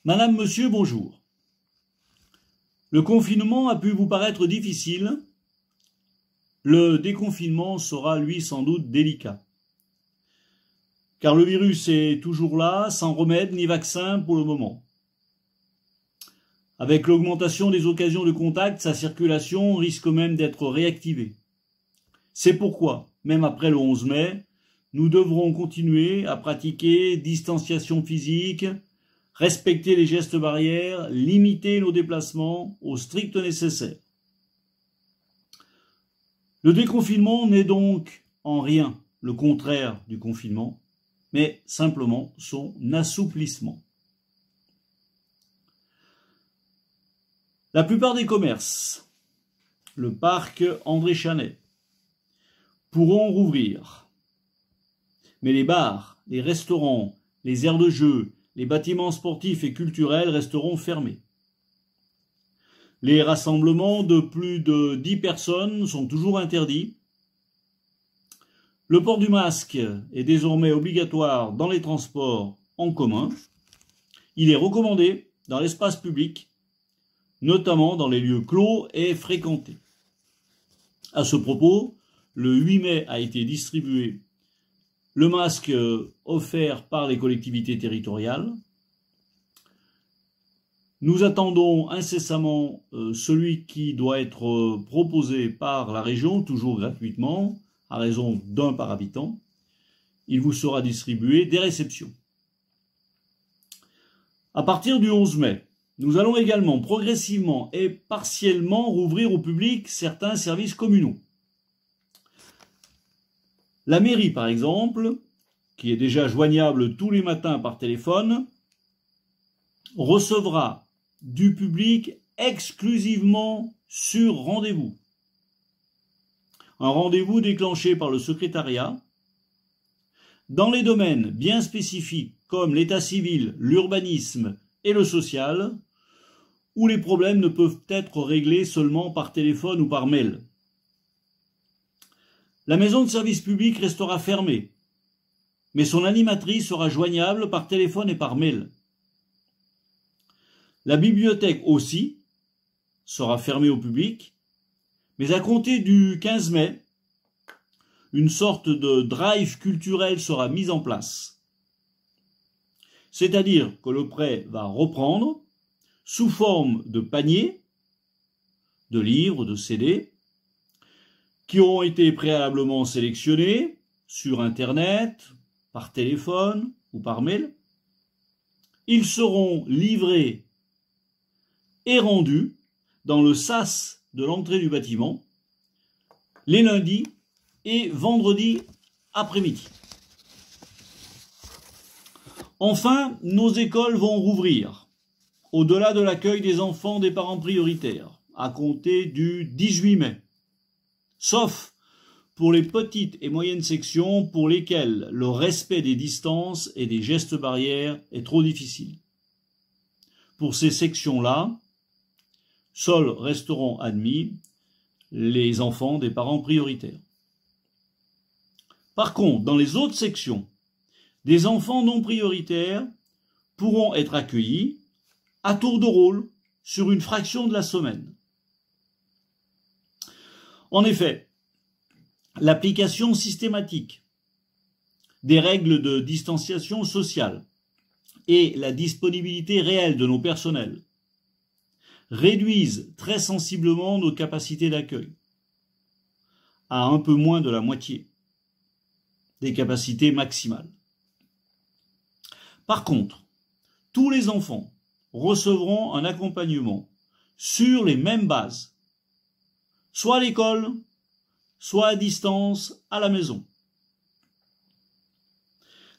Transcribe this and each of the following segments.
Madame, monsieur, bonjour. Le confinement a pu vous paraître difficile. Le déconfinement sera, lui, sans doute délicat. Car le virus est toujours là, sans remède ni vaccin pour le moment. Avec l'augmentation des occasions de contact, sa circulation risque même d'être réactivée. C'est pourquoi, même après le 11 mai, nous devrons continuer à pratiquer distanciation physique, respecter les gestes barrières, limiter nos déplacements au strict nécessaire. Le déconfinement n'est donc en rien le contraire du confinement, mais simplement son assouplissement. La plupart des commerces, le parc André Chanet, pourront rouvrir. Mais les bars, les restaurants, les aires de jeu, les bâtiments sportifs et culturels resteront fermés. Les rassemblements de plus de 10 personnes sont toujours interdits. Le port du masque est désormais obligatoire dans les transports en commun. Il est recommandé dans l'espace public, notamment dans les lieux clos et fréquentés. À ce propos, le 8 mai a été distribué le masque offert par les collectivités territoriales. Nous attendons incessamment celui qui doit être proposé par la région, toujours gratuitement, à raison d'un par habitant. Il vous sera distribué dès réception. À partir du 11 mai, nous allons également progressivement et partiellement rouvrir au public certains services communaux. La mairie, par exemple, qui est déjà joignable tous les matins par téléphone, recevra du public exclusivement sur rendez-vous. Un rendez-vous déclenché par le secrétariat dans les domaines bien spécifiques comme l'état civil, l'urbanisme et le social, où les problèmes ne peuvent être réglés seulement par téléphone ou par mail. La maison de service public restera fermée, mais son animatrice sera joignable par téléphone et par mail. La bibliothèque aussi sera fermée au public, mais à compter du 15 mai, une sorte de drive culturel sera mise en place. C'est-à-dire que le prêt va reprendre sous forme de paniers, de livres, de CD, qui auront été préalablement sélectionnés sur Internet, par téléphone ou par mail. Ils seront livrés et rendus dans le sas de l'entrée du bâtiment les lundis et vendredis après-midi. Enfin, nos écoles vont rouvrir, au-delà de l'accueil des enfants des parents prioritaires, à compter du 18 mai. Sauf pour les petites et moyennes sections pour lesquelles le respect des distances et des gestes barrières est trop difficile. Pour ces sections-là, seuls resteront admis les enfants des parents prioritaires. Par contre, dans les autres sections, des enfants non prioritaires pourront être accueillis à tour de rôle sur une fraction de la semaine. En effet, l'application systématique des règles de distanciation sociale et la disponibilité réelle de nos personnels réduisent très sensiblement nos capacités d'accueil à un peu moins de la moitié des capacités maximales. Par contre, tous les enfants recevront un accompagnement sur les mêmes bases, soit à l'école, soit à distance, à la maison.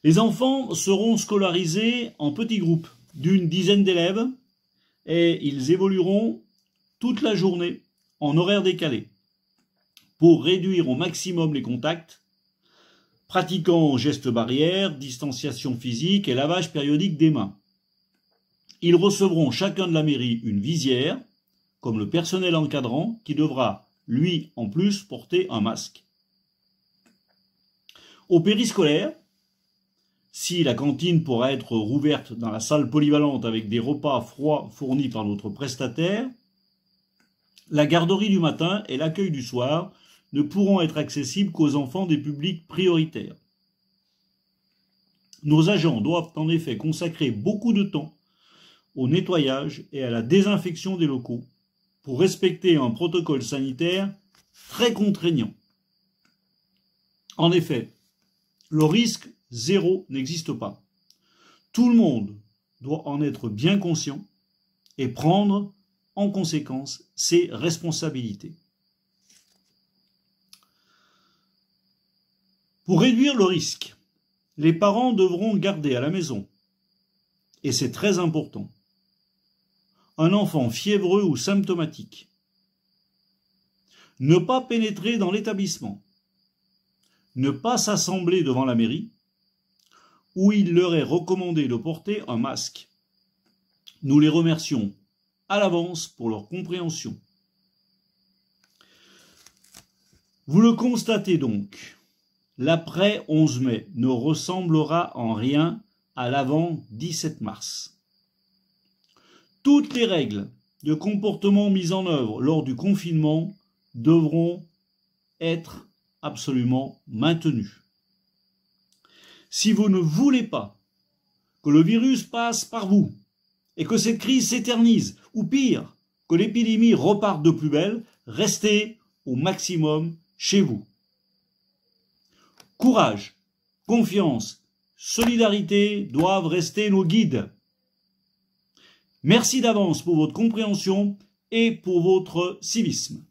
Les enfants seront scolarisés en petits groupes d'une dizaine d'élèves et ils évolueront toute la journée en horaire décalé pour réduire au maximum les contacts, pratiquant gestes barrières, distanciation physique et lavage périodique des mains. Ils recevront chacun de la mairie une visière, comme le personnel encadrant qui devra, lui, en plus, porter un masque. Au périscolaire, si la cantine pourra être rouverte dans la salle polyvalente avec des repas froids fournis par notre prestataire, la garderie du matin et l'accueil du soir ne pourront être accessibles qu'aux enfants des publics prioritaires. Nos agents doivent en effet consacrer beaucoup de temps au nettoyage et à la désinfection des locaux pour respecter un protocole sanitaire très contraignant. En effet, le risque zéro n'existe pas. Tout le monde doit en être bien conscient et prendre en conséquence ses responsabilités. Pour réduire le risque, les parents devront garder à la maison, et c'est très important, un enfant fiévreux ou symptomatique. Ne pas pénétrer dans l'établissement. Ne pas s'assembler devant la mairie, où il leur est recommandé de porter un masque. Nous les remercions à l'avance pour leur compréhension. Vous le constatez donc, l'après 11 mai ne ressemblera en rien à l'avant 17 mars. Toutes les règles de comportement mises en œuvre lors du confinement devront être absolument maintenues. Si vous ne voulez pas que le virus passe par vous et que cette crise s'éternise, ou pire, que l'épidémie reparte de plus belle, restez au maximum chez vous. Courage, confiance, solidarité doivent rester nos guides. Merci d'avance pour votre compréhension et pour votre civisme.